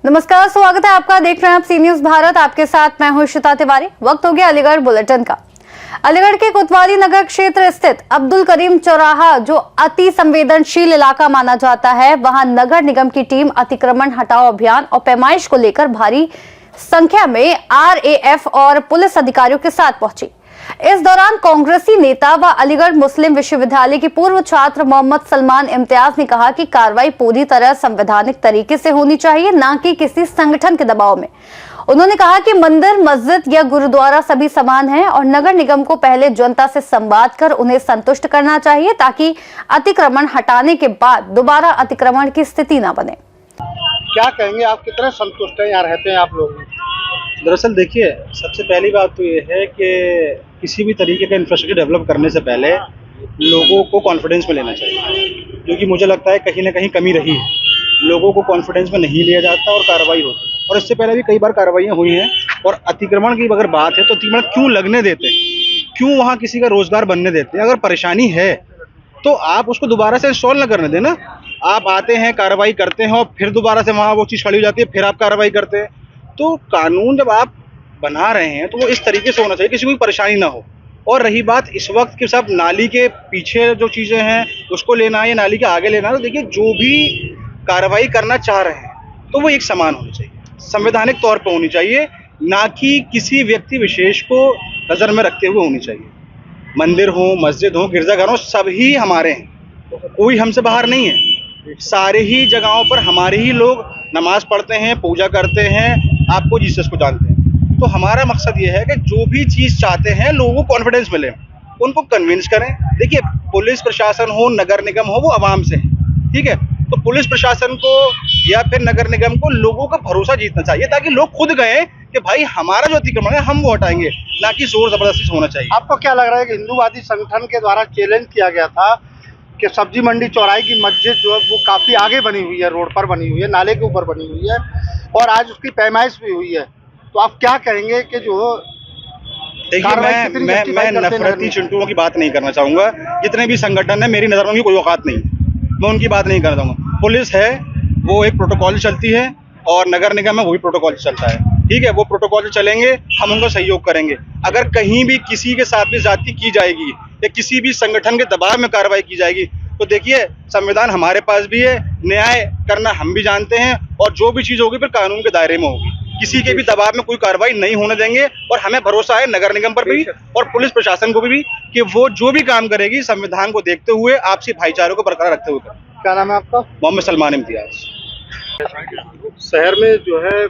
नमस्कार, स्वागत है आपका। देख रहे हैं आप सी न्यूज भारत। आपके साथ मैं हूं इशिता तिवारी। वक्त हो गया अलीगढ़ बुलेटिन का। अलीगढ़ के कोतवाली नगर क्षेत्र स्थित अब्दुल करीम चौराहा, जो अति संवेदनशील इलाका माना जाता है, वहां नगर निगम की टीम अतिक्रमण हटाओ अभियान और पैमाइश को लेकर भारी संख्या में RAF और पुलिस अधिकारियों के साथ पहुंची। इस दौरान कांग्रेसी नेता व अलीगढ़ मुस्लिम विश्वविद्यालय के पूर्व छात्र मोहम्मद सलमान इम्तियाज ने कहा कि कार्रवाई पूरी तरह संवैधानिक तरीके से होनी चाहिए, न कि किसी संगठन के दबाव में। उन्होंने कहा कि मंदिर, मस्जिद या गुरुद्वारा सभी समान हैं और नगर निगम को पहले जनता से संवाद कर उन्हें संतुष्ट करना चाहिए, ताकि अतिक्रमण हटाने के बाद दोबारा अतिक्रमण की स्थिति न बने। क्या कहेंगे आप, कितने संतुष्ट हैं यहाँ रहते हैं आप लोग? दरअसल देखिए, सबसे पहली बात तो ये है कि किसी भी तरीके का इंफ्रास्ट्रक्चर डेवलप करने से पहले लोगों को कॉन्फिडेंस में लेना चाहिए, क्योंकि मुझे लगता है कहीं ना कहीं कमी रही है। लोगों को कॉन्फिडेंस में नहीं लिया जाता और कार्रवाई होती है, और इससे पहले भी कई बार कार्रवाइयाँ हुई हैं। और अतिक्रमण की अगर बात है तो अतिक्रमण क्यों लगने देते हैं, क्यों वहाँ किसी का रोजगार बनने देते हैं? अगर परेशानी है तो आप उसको दोबारा से इंस्टॉल न करने देना। आप आते हैं, कार्रवाई करते हैं और फिर दोबारा से वहाँ वो चीज़ खड़ी हो जाती है, फिर आप कार्रवाई करते हैं। तो कानून जब आप बना रहे हैं तो वो इस तरीके से होना चाहिए, किसी को भी परेशानी ना हो। और रही बात इस वक्त कि सब नाली के पीछे जो चीज़ें हैं उसको लेना है या नाली के आगे लेना है, तो देखिए जो भी कार्रवाई करना चाह रहे हैं तो वो एक समान होनी चाहिए, संवैधानिक तौर पर होनी चाहिए, ना कि किसी व्यक्ति विशेष को नज़र में रखते हुए होनी चाहिए। मंदिर हो, मस्जिद हो, गिरजाघर हो, सभी हमारे हैं, कोई हमसे बाहर नहीं है। सारे ही जगहों पर हमारे ही लोग नमाज पढ़ते हैं, पूजा करते हैं, आपको जीसस को जानते हैं। तो हमारा मकसद ये है कि जो भी चीज़ चाहते हैं लोगों को कॉन्फिडेंस मिले, उनको कन्विंस करें। देखिए, पुलिस प्रशासन हो, नगर निगम हो, वो आवाम से है, ठीक है? तो पुलिस प्रशासन को या फिर नगर निगम को लोगों का भरोसा जीतना चाहिए, ताकि लोग खुद गए कि भाई हमारा जो अतिक्रमण है हम वो हटाएंगे, ना कि जोर जबरदस्ती से होना चाहिए। आपको क्या लग रहा है कि हिंदूवादी संगठन के द्वारा चैलेंज किया गया था कि सब्जी मंडी चौराहे की मस्जिद जो है वो काफ़ी आगे बनी हुई है, रोड पर बनी हुई है, नाले के ऊपर बनी हुई है, और आज उसकी पैमाइश भी हुई है, तो आप क्या कहेंगे कि जो देखिए, मैं नफरती चिंटुओं की बात नहीं करना चाहूँगा। जितने भी संगठन है, मेरी नज़र में उनकी कोई औकात नहीं, मैं उनकी बात नहीं करना चाहूँगा। पुलिस है वो एक प्रोटोकॉल चलती है, और नगर निगम है वो भी प्रोटोकॉल चलता है, ठीक है? वो प्रोटोकॉल से चलेंगे, हम उनका सहयोग करेंगे। अगर कहीं भी किसी के साथ भी ज्यादती की जाएगी या किसी भी संगठन के दबाव में कार्रवाई की जाएगी, तो देखिए संविधान हमारे पास भी है, न्याय करना हम भी जानते हैं, और जो भी चीज़ होगी फिर कानून के दायरे में होगी। किसी के भी दबाव में कोई कार्रवाई नहीं होने देंगे, और हमें भरोसा है नगर निगम पर भी और पुलिस प्रशासन को भी कि वो जो भी काम करेगी संविधान को देखते हुए, आपसी भाईचारे को बरकरार रखते हुए। क्या नाम है आपका? मोहम्मद सलमान इम्तियाज। शहर में जो है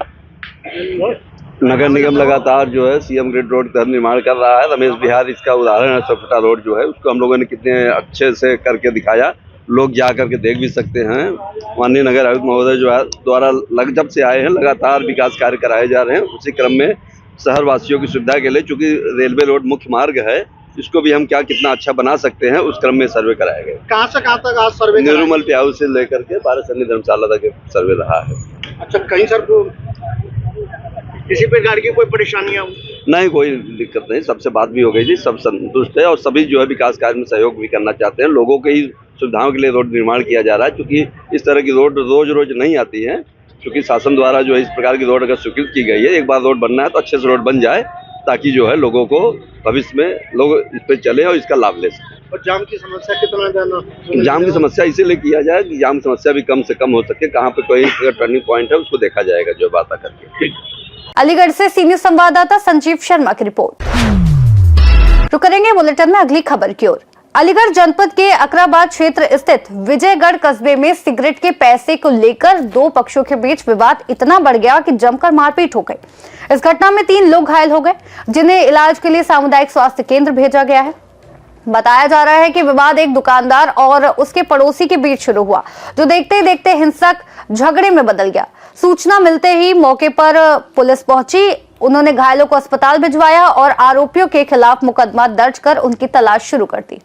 नगर निगम लगातार जो है CM ग्रिड रोड का निर्माण कर रहा है। रमेश बिहार इसका उदाहरण है। सफटा रोड जो है उसको हम लोगों ने कितने अच्छे से करके दिखाया, लोग जा करके देख भी सकते हैं। माननीय नगर आयुक्त महोदय जो है द्वारा जब से आए हैं लगातार विकास कार्य कराए जा रहे हैं। उसी क्रम में शहर वासियों की सुविधा के लिए, चूंकि रेलवे रोड मुख्य मार्ग है, इसको भी हम कितना अच्छा बना सकते हैं, उस क्रम में सर्वे कराए गए। कहाँ से कहाँ तक आज सर्वे? निरुमल प्याऊ से लेकर के 12 सन्नी धर्मशाला तक सर्वे रहा है। अच्छा, कहीं सर किसी प्रकार की कोई परेशानियाँ? नहीं, कोई दिक्कत नहीं, सबसे बात भी हो गई थी, सब संतुष्ट है और सभी जो है विकास कार्य में सहयोग भी करना चाहते हैं। लोगों के ही सुविधाओं के लिए रोड निर्माण किया जा रहा है, क्योंकि इस तरह की रोड रोज रोज नहीं आती है। क्योंकि शासन द्वारा जो है इस प्रकार की रोड अगर स्वीकृत की गई है, एक बार रोड बनना है तो अच्छे से रोड बन जाए, ताकि जो है लोगों को भविष्य में लोग इस पर चले और इसका लाभ ले सकें। और जाम की समस्या कितना जाना? जाम की समस्या इसीलिए किया जाए कि जाम की समस्या भी कम से कम हो सके। कहाँ पे कोई टर्निंग पॉइंट है उसको देखा जाएगा जो बात करके। अलीगढ़ से सी न्यूज संवाददाता संजीव शर्मा की रिपोर्ट। रुक करेंगे बुलेटिन में अगली खबर की ओर। अलीगढ़ जनपद के अकराबाद क्षेत्र स्थित विजयगढ़ कस्बे में सिगरेट के पैसे को लेकर दो पक्षों के बीच विवाद इतना बढ़ गया कि जमकर मारपीट हो गई। इस घटना में 3 लोग घायल हो गए, जिन्हें इलाज के लिए सामुदायिक स्वास्थ्य केंद्र भेजा गया है। बताया जा रहा है कि विवाद एक दुकानदार और उसके पड़ोसी के बीच शुरू हुआ, जो देखते ही देखते हिंसक झगड़े में बदल गया। सूचना मिलते ही मौके पर पुलिस पहुंची। उन्होंने घायलों को अस्पताल भिजवाया और आरोपियों के खिलाफ मुकदमा दर्ज कर उनकी तलाश शुरू कर दी।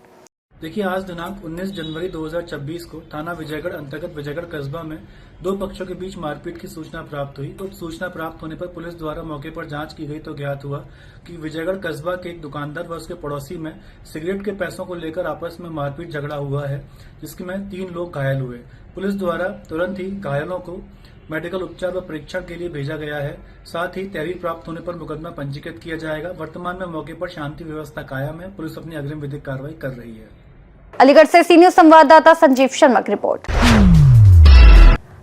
देखिए, आज दिनांक 19 जनवरी 2026 को थाना विजयगढ़ अंतर्गत विजयगढ़ कस्बा में दो पक्षों के बीच मारपीट की सूचना प्राप्त हुई। तो सूचना प्राप्त होने पर पुलिस द्वारा मौके पर जांच की गई तो ज्ञात हुआ कि विजयगढ़ कस्बा के एक दुकानदार व उसके पड़ोसी में सिगरेट के पैसों को लेकर आपस में मारपीट झगड़ा हुआ है, जिसमें 3 लोग घायल हुए। पुलिस द्वारा तुरंत ही घायलों को मेडिकल उपचार व परीक्षण के लिए भेजा गया है। साथ ही तहरीर प्राप्त होने पर मुकदमा पंजीकृत किया जाएगा। वर्तमान में मौके पर शांति व्यवस्था कायम है। पुलिस अपनी अग्रिम विधिक कार्रवाई कर रही है। अलीगढ़ से सी न्यूज संवाददाता संजीव शर्मा की रिपोर्ट।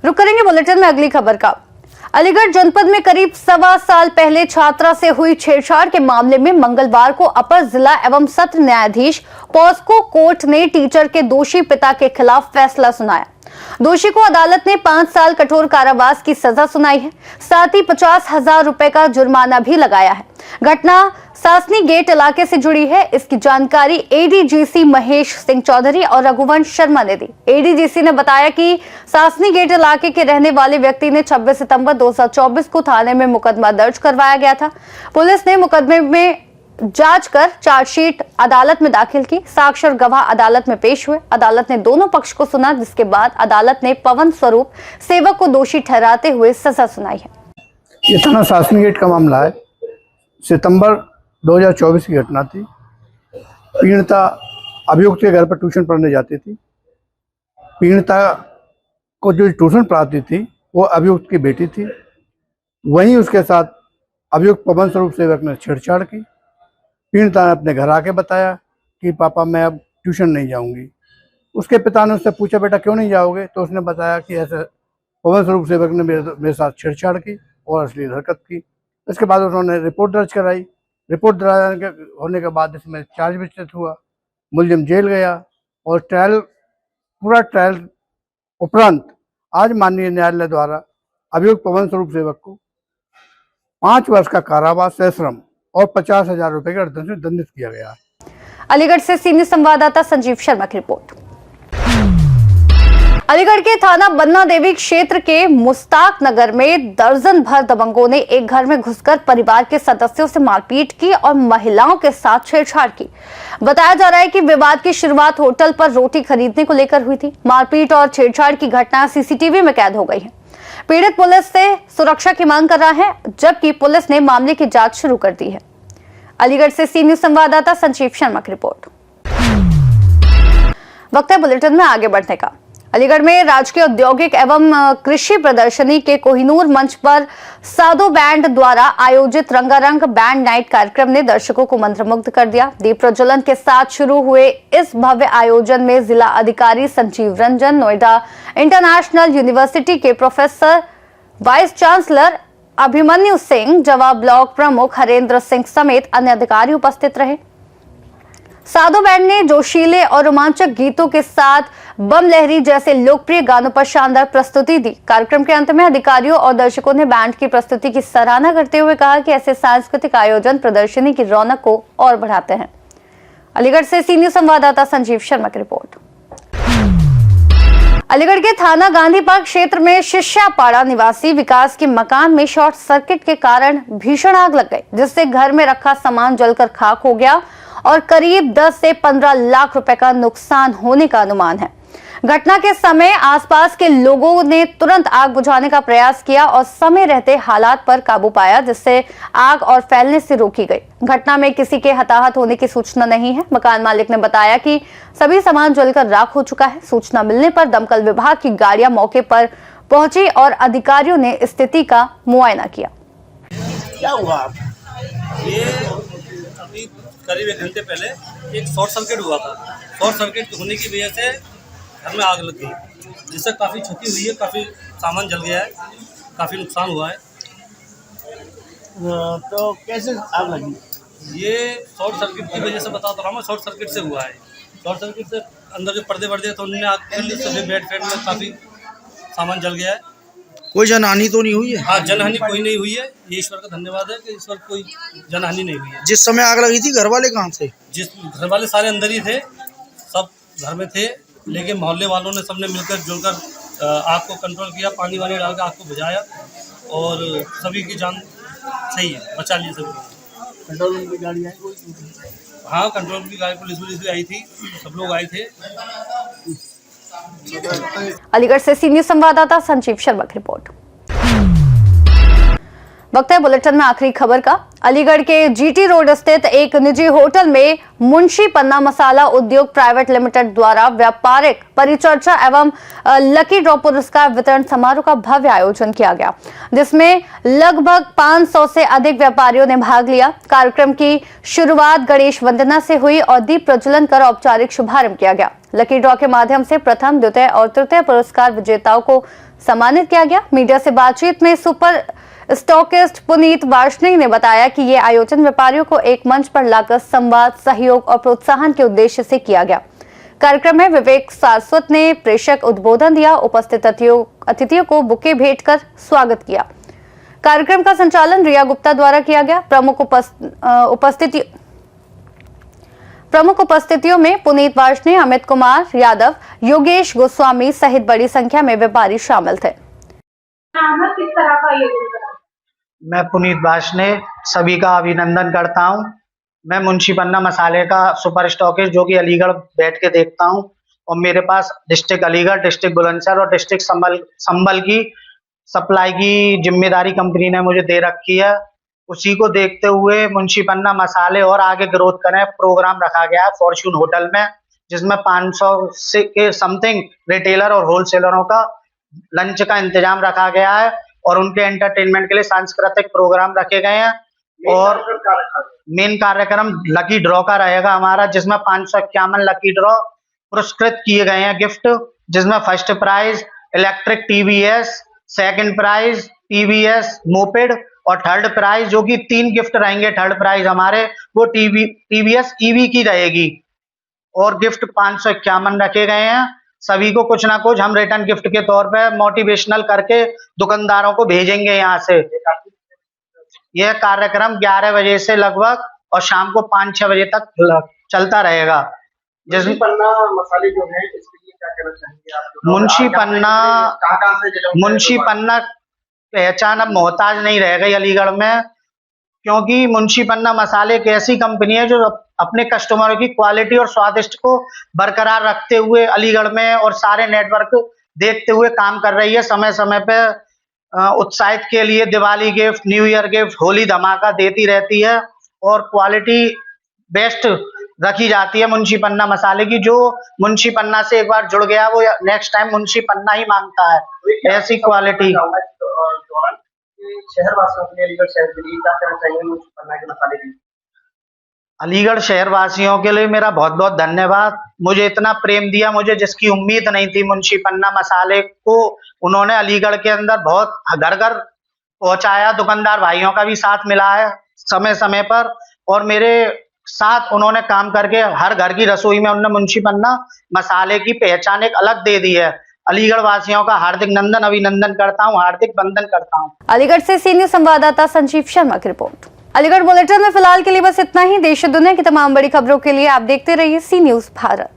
रुक करेंगे बुलेटिन में अगली खबर का। अलीगढ़ जनपद में करीब 1.25 साल पहले छात्रा से हुई छेड़छाड़ के मामले में मंगलवार को अपर जिला एवं सत्र न्यायाधीश पॉस्को कोर्ट ने टीचर के दोषी पिता के खिलाफ फैसला सुनाया। दोषी को अदालत ने 5 साल कठोर कारावास की सजा सुनाई है। साथ ही 50,000 रुपए का जुर्माना भी लगाया है। घटना सासनी गेट इलाके से जुड़ी है। इसकी जानकारी एडीजीसी महेश सिंह चौधरी और रघुवंश शर्मा ने दी। एडीजीसी ने बताया कि सासनी गेट इलाके के रहने वाले व्यक्ति ने 26 सितंबर 2024 को थाने में मुकदमा दर्ज करवाया गया था। पुलिस ने मुकदमे में जांच कर चार्जशीट अदालत में दाखिल की। साक्ष्य और गवाह अदालत में पेश हुए। अदालत ने दोनों पक्ष को सुना, जिसके बाद अदालत ने पवन स्वरूप सेवक को दोषी ठहराते हुए सजा सुनाई है। ये थाना सासनी गेट का मामला है। सितंबर 2024 की घटना थी। पीड़िता अभियुक्त के घर पर ट्यूशन पढ़ने जाती थी। पीड़िता को जो ट्यूशन पढ़ाती थी वो अभियुक्त की बेटी थी। वहीं उसके साथ अभियुक्त पवन स्वरूप सेवक ने छेड़छाड़ की। पीड़िता ने अपने घर आके बताया कि पापा मैं अब ट्यूशन नहीं जाऊंगी। उसके पिता ने उससे पूछा बेटा क्यों नहीं जाओगे, तो उसने बताया कि ऐसे पवन स्वरूप सेवक ने मेरे साथ छेड़छाड़ की और अश्लील हरकत की। इसके बाद उन्होंने रिपोर्ट दर्ज कराई। रिपोर्ट दर्ज होने के बाद इसमें चार्ज विस्तृत हुआ। मुलजिम जेल गया और पूरा ट्रायल उपरांत आज माननीय न्यायालय द्वारा अभियुक्त पवन स्वरूप सेवक को 5 वर्ष का कारावास, सश्रम और 50,000 रुपए के अर्थदंड से दंडित किया गया। अलीगढ़ से सी न्यूज संवाददाता संजीव शर्मा की रिपोर्ट। अलीगढ़ के थाना बन्ना देवी क्षेत्र के मुस्ताक नगर में दर्जन भर दबंगों ने एक घर में घुसकर परिवार के सदस्यों से मारपीट की और महिलाओं के साथ छेड़छाड़ की। बताया जा रहा है कि विवाद की शुरुआत होटल पर रोटी खरीदने को लेकर हुई थी। मारपीट और छेड़छाड़ की घटना सीसीटीवी में कैद हो गई है। पीड़ित पुलिस से सुरक्षा की मांग कर रहा है, जबकि पुलिस ने मामले की जांच शुरू कर दी है। अलीगढ़ से सी न्यूज संवाददाता संजीव शर्मा की रिपोर्ट। वक्त है बुलेटिन में आगे बढ़ने का। अलीगढ़ में राजकीय औद्योगिक एवं कृषि प्रदर्शनी के कोहिनूर मंच पर साधो बैंड द्वारा आयोजित रंगारंग बैंड नाइट कार्यक्रम ने दर्शकों को मंत्रमुग्ध कर दिया। दीप प्रज्वलन के साथ शुरू हुए इस भव्य आयोजन में जिला अधिकारी संजीव रंजन, नोएडा इंटरनेशनल यूनिवर्सिटी के professor vice chancellor Abhimanyu Singh, जवा ब्लॉक प्रमुख हरेंद्र सिंह समेत अन्य अधिकारी उपस्थित रहे। साधो बैंड ने जोशीले और रोमांचक गीतों के साथ बम लहरी जैसे लोकप्रिय गानों पर शानदार प्रस्तुति दी। कार्यक्रम के अंत में अधिकारियों और दर्शकों ने बैंड की प्रस्तुति की सराहना करते हुए कहा कि ऐसे सांस्कृतिक आयोजन प्रदर्शनी की रौनक को और बढ़ाते हैं। अलीगढ़ से सी न्यूज संवाददाता संजीव शर्मा की रिपोर्ट। अलीगढ़ के थाना गांधी पार्क क्षेत्र में शिष्यापाड़ा निवासी विकास के मकान में शॉर्ट सर्किट के कारण भीषण आग लग गई, जिससे घर में रखा सामान जलकर खाक हो गया और करीब 10 से 15 लाख रुपए का नुकसान होने का अनुमान है। घटना के समय आसपास के लोगों ने तुरंत आग बुझाने का प्रयास किया और समय रहते हालात पर काबू पाया, जिससे आग और फैलने से रोकी गई। घटना में किसी के हताहत होने की सूचना नहीं है। मकान मालिक ने बताया कि सभी सामान जलकर राख हो चुका है। सूचना मिलने पर दमकल विभाग की गाड़ियां मौके पर पहुंची और अधिकारियों ने स्थिति का मुआयना किया। क्या हुआ? ये अभी करीब 1 घंटे पहले एक शॉर्ट सर्किट हुआ था। शॉर्ट सर्किट होने की वजह से घर में आग लग गई, जिससे काफ़ी क्षति हुई है, काफ़ी सामान जल गया है, काफ़ी नुकसान हुआ है। तो कैसे आग लगी? ये शॉर्ट सर्किट की वजह से बता तो रहा हूँ, शॉर्ट सर्किट से हुआ है। शॉर्ट सर्किट से अंदर जो पर्दे वर्दे तो उन्होंने आग कर ली, सभी बेड फेड में काफ़ी सामान जल गया है। कोई जनहानि तो नहीं हुई है? हाँ, जनहानि कोई नहीं हुई है। ये ईश्वर का धन्यवाद है कि ईश्वर कोई जनहानि नहीं हुई है। जिस समय आग लगी थी घर वाले कहाँ थे? जिस घर वाले सारे अंदर ही थे, सब घर में थे, लेकिन मोहल्ले वालों ने सबने मिलकर जुलकर आग को कंट्रोल किया, पानी वानी डालकर आग को बुझाया और सभी की जान सही है, बचा लिया सभी। हाँ, कंट्रोल की गाड़ी पुलिस भी आई थी, सब लोग आए थे। अलीगढ़ से सी न्यूज संवाददाता संजीव शर्मा की रिपोर्ट। वक्त है बुलेटिन में आखिरी खबर का। अलीगढ़ के जीटी रोड स्थित एक निजी होटल में मुंशी पन्ना मसाला उद्योग प्राइवेट लिमिटेड द्वारा व्यापारिक परिचर्चा एवं लकी ड्रॉ पुरस्कार वितरण समारोह का भव्य आयोजन किया गया, जिसमें लगभग 500 से अधिक व्यापारियों ने भाग लिया। कार्यक्रम की शुरुआत गणेश वंदना से हुई और दीप प्रज्वलन कर औपचारिक शुभारंभ किया गया। लकी ड्रॉ के माध्यम से प्रथम, द्वितीय और तृतीय पुरस्कार विजेताओं को सम्मानित किया गया। मीडिया से बातचीत में सुपर स्टॉकिस्ट पुनीत वार्ष्णेय ने बताया कि ये आयोजन व्यापारियों को एक मंच पर लाकर संवाद, सहयोग और प्रोत्साहन के उद्देश्य से किया गया। कार्यक्रम में विवेक सारस्वत ने प्रेषक उद्बोधन दिया। उपस्थित अतिथियों को बुके भेंट कर स्वागत किया। कार्यक्रम का संचालन रिया गुप्ता द्वारा किया गया। प्रमुख उपस्थितियों में पुनीत वार्ष्णेय, अमित कुमार यादव, योगेश गोस्वामी सहित बड़ी संख्या में व्यापारी शामिल थे। किस तरह का ये मैं पुनीत वार्ष्णेय सभी का अभिनंदन करता हूं। मैं मुंशी पन्ना मसाले का सुपर स्टॉकिस्ट जो कि अलीगढ़ बैठ के देखता हूं, और मेरे पास डिस्ट्रिक्ट अलीगढ़, डिस्ट्रिक्ट बुलंदशहर और डिस्ट्रिक्ट संभल की सप्लाई की जिम्मेदारी कंपनी ने मुझे दे रखी है। उसी को देखते हुए मुंशी पन्ना मसाले और आगे ग्रोथ करें प्रोग्राम रखा गया है फॉर्च्यून होटल में, जिसमें 500 से के समथिंग रिटेलर और होलसेलरों का लंच का इंतजाम रखा गया है और उनके एंटरटेनमेंट के लिए सांस्कृतिक प्रोग्राम रखे गए हैं। और मेन कार्यक्रम लकी ड्रॉ का रहेगा हमारा, जिसमें 551 लकी ड्रॉ पुरस्कृत किए गए हैं गिफ्ट, जिसमें first prize electric TVS, second prize TVS moped और थर्ड प्राइज जो कि 3 गिफ्ट रहेंगे। थर्ड प्राइज हमारे वो टीवीएस ईवी की रहेगी और गिफ्ट 551 रखे गए हैं। सभी को कुछ ना कुछ हम रिटर्न गिफ्ट के तौर पे मोटिवेशनल करके दुकानदारों को भेजेंगे यहाँ से। यह कार्यक्रम 11 बजे से लगभग और शाम को 5-6 बजे तक चलता रहेगा। जिसमें पन्ना मसाले जो है इसके लिए क्या कहना चाहेंगे आप? मुंशी पन्ना पहचान अब मोहताज नहीं रह गई अलीगढ़ में, क्योंकि मुंशी पन्ना मसाले एक ऐसी कंपनी है जो अपने कस्टमरों की क्वालिटी और स्वादिष्ट को बरकरार रखते हुए अलीगढ़ में और सारे नेटवर्क देखते हुए काम कर रही है। समय समय पे उत्साहित के लिए Diwali gift, new year gift, Holi धमाका देती रहती है और क्वालिटी बेस्ट रखी जाती है मुंशी पन्ना मसाले की। जो मुंशी पन्ना से एक बार जुड़ गया वो नेक्स्ट टाइम मुंशी पन्ना ही मांगता है, ऐसी क्वालिटी। शहरवासियों के लिए अलीगढ़ शहर के लिए क्या कहना चाहिए मुंशी पन्ना के मसाले की? अलीगढ़ शहरवासियों के लिए मेरा बहुत बहुत धन्यवाद। मुझे इतना प्रेम दिया, मुझे जिसकी उम्मीद नहीं थी मुंशी पन्ना मसाले को उन्होंने अलीगढ़ के अंदर बहुत घर घर पहुंचाया। दुकानदार भाइयों का भी साथ मिला है समय समय पर, और मेरे साथ उन्होंने काम करके हर घर की रसोई में उन्होंने मुंशी पन्ना मसाले की पहचान एक अलग दे दी है। अलीगढ़ वासियों का हार्दिक नंदन अभिनंदन करता हूं, हार्दिक वंदन करता हूं। अलीगढ़ से सीनियर संवाददाता संजीव शर्मा की रिपोर्ट। अलीगढ़ बुलेटिन में फिलहाल के लिए बस इतना ही। देश और दुनिया की तमाम बड़ी खबरों के लिए आप देखते रहिए सी न्यूज भारत।